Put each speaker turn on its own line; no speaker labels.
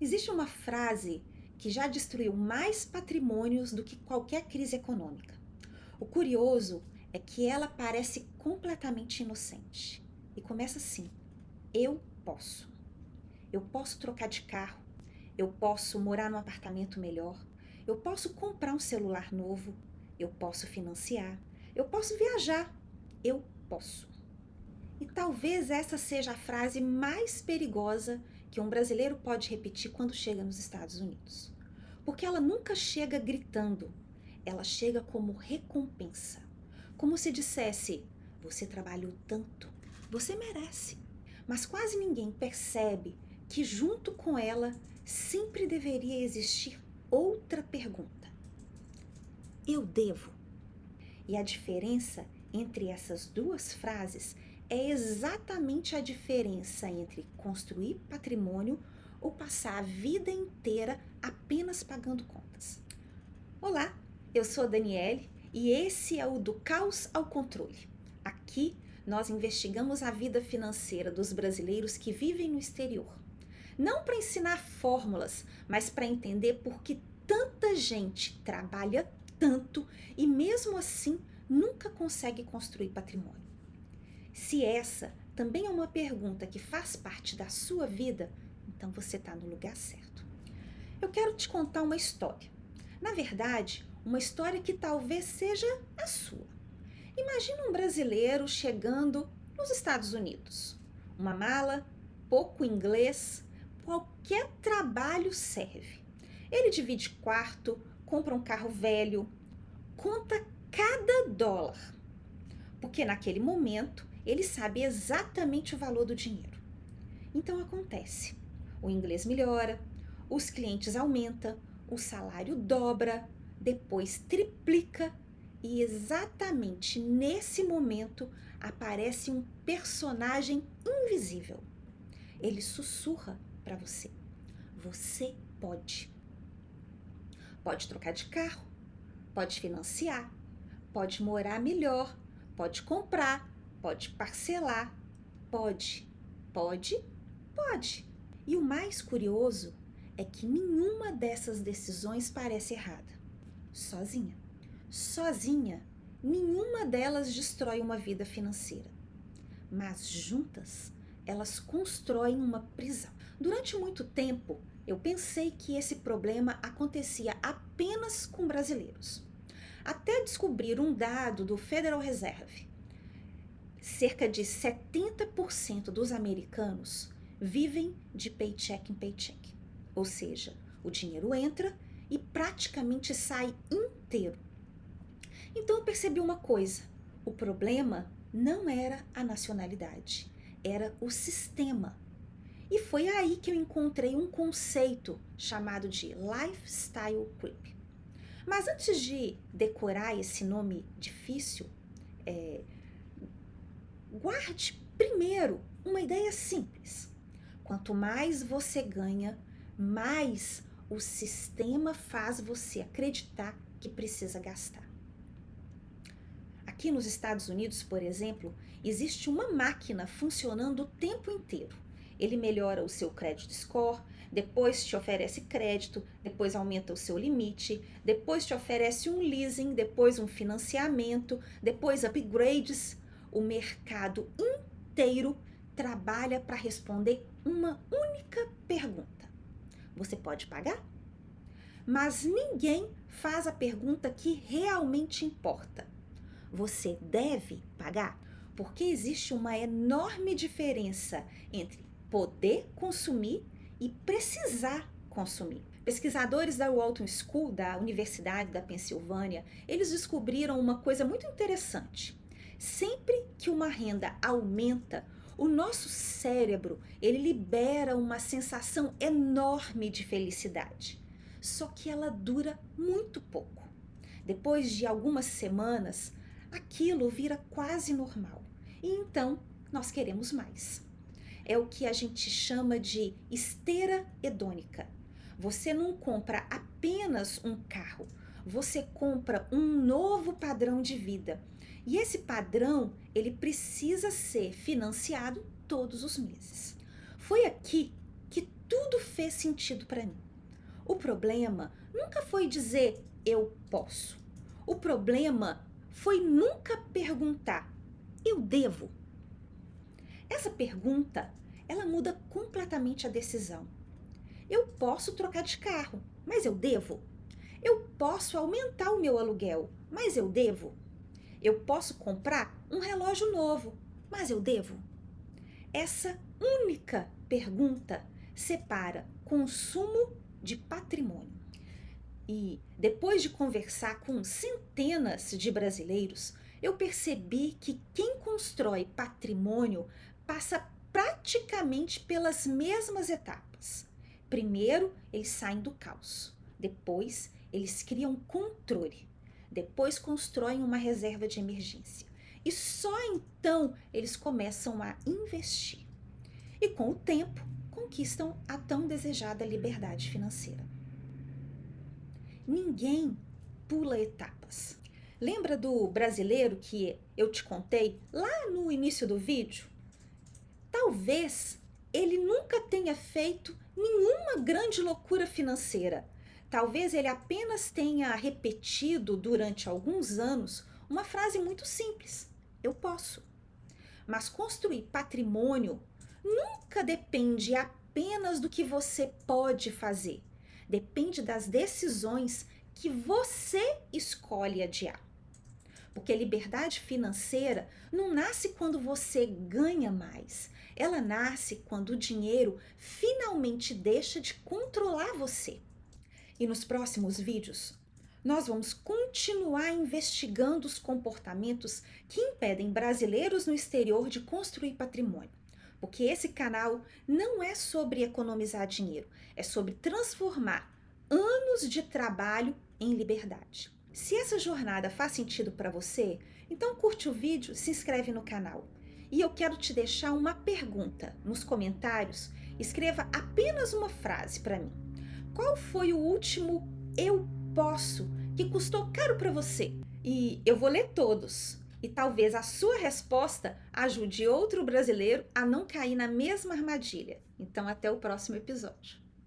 Existe uma frase que já destruiu mais patrimônios do que qualquer crise econômica. O curioso é que ela parece completamente inocente. E começa assim: eu posso. Eu posso trocar de carro, eu posso morar num apartamento melhor, eu posso comprar um celular novo, eu posso financiar, eu posso viajar, eu posso. E talvez essa seja a frase mais perigosa que um brasileiro pode repetir quando chega nos Estados Unidos. Porque ela nunca chega gritando, ela chega como recompensa. Como se dissesse: você trabalhou tanto, você merece. Mas quase ninguém percebe que junto com ela sempre deveria existir outra pergunta: eu devo? E a diferença entre essas duas frases é exatamente a diferença entre construir patrimônio ou passar a vida inteira apenas pagando contas. Olá, eu sou a Daniele e esse é o Do Caos ao Controle. Aqui nós investigamos a vida financeira dos brasileiros que vivem no exterior. Não para ensinar fórmulas, mas para entender por que tanta gente trabalha tanto e mesmo assim nunca consegue construir patrimônio. Se essa também é uma pergunta que faz parte da sua vida, então você está no lugar certo. Eu quero te contar uma história. Na verdade, uma história que talvez seja a sua. Imagina um brasileiro chegando nos Estados Unidos. Uma mala, pouco inglês, qualquer trabalho serve. Ele divide quarto, compra um carro velho, conta cada dólar, porque naquele momento ele sabe exatamente o valor do dinheiro. Então acontece: o inglês melhora, os clientes aumentam, o salário dobra, depois triplica e exatamente nesse momento aparece um personagem invisível. Ele sussurra para você: você pode. Pode trocar de carro, pode financiar, pode morar melhor, pode comprar, pode parcelar, pode, pode, pode. E o mais curioso é que nenhuma dessas decisões parece errada. Sozinha. Sozinha, nenhuma delas destrói uma vida financeira. Mas juntas, elas constroem uma prisão. Durante muito tempo, eu pensei que esse problema acontecia apenas com brasileiros. Até descobrir um dado do Federal Reserve. Cerca de 70% dos americanos vivem de paycheck em paycheck. Ou seja, o dinheiro entra e praticamente sai inteiro. Então eu percebi uma coisa: o problema não era a nacionalidade, era o sistema. E foi aí que eu encontrei um conceito chamado de lifestyle creep. Mas antes de decorar esse nome difícil, guarde primeiro uma ideia simples. Quanto mais você ganha, mais o sistema faz você acreditar que precisa gastar. Aqui nos Estados Unidos, por exemplo, existe uma máquina funcionando o tempo inteiro. Ele melhora o seu credit score, depois te oferece crédito, depois aumenta o seu limite, depois te oferece um leasing, depois um financiamento, depois upgrades. O mercado inteiro trabalha para responder uma única pergunta: você pode pagar? Mas ninguém faz a pergunta que realmente importa: você deve pagar? Porque existe uma enorme diferença entre poder consumir e precisar consumir. Pesquisadores da Walton School, da Universidade da Pensilvânia, eles descobriram uma coisa muito interessante. Sempre que uma renda aumenta, o nosso cérebro, ele libera uma sensação enorme de felicidade. Só que ela dura muito pouco. Depois de algumas semanas, aquilo vira quase normal. E então, nós queremos mais. É o que a gente chama de esteira hedônica. Você não compra apenas um carro, você compra um novo padrão de vida. E esse padrão, ele precisa ser financiado todos os meses. Foi aqui que tudo fez sentido para mim. O problema nunca foi dizer eu posso. O problema foi nunca perguntar eu devo. Essa pergunta, ela muda completamente a decisão. Eu posso trocar de carro, mas eu devo? Eu posso aumentar o meu aluguel, mas eu devo? Eu posso comprar um relógio novo, mas eu devo? Essa única pergunta separa consumo de patrimônio. E depois de conversar com centenas de brasileiros, eu percebi que quem constrói patrimônio passa praticamente pelas mesmas etapas. Primeiro, eles saem do caos. Depois, eles criam controle. Depois, constroem uma reserva de emergência. E só então eles começam a investir. E com o tempo, conquistam a tão desejada liberdade financeira. Ninguém pula etapas. Lembra do brasileiro que eu te contei lá no início do vídeo? Talvez ele nunca tenha feito nenhuma grande loucura financeira. Talvez ele apenas tenha repetido durante alguns anos uma frase muito simples: eu posso. Mas construir patrimônio nunca depende apenas do que você pode fazer. Depende das decisões que você escolhe adiar. Porque liberdade financeira não nasce quando você ganha mais. Ela nasce quando o dinheiro finalmente deixa de controlar você. E nos próximos vídeos, nós vamos continuar investigando os comportamentos que impedem brasileiros no exterior de construir patrimônio. Porque esse canal não é sobre economizar dinheiro, é sobre transformar anos de trabalho em liberdade. Se essa jornada faz sentido para você, então curte o vídeo, se inscreve no canal. E eu quero te deixar uma pergunta nos comentários. Escreva apenas uma frase para mim. Qual foi o último eu posso que custou caro para você? E eu vou ler todos. E talvez a sua resposta ajude outro brasileiro a não cair na mesma armadilha. Então, até o próximo episódio.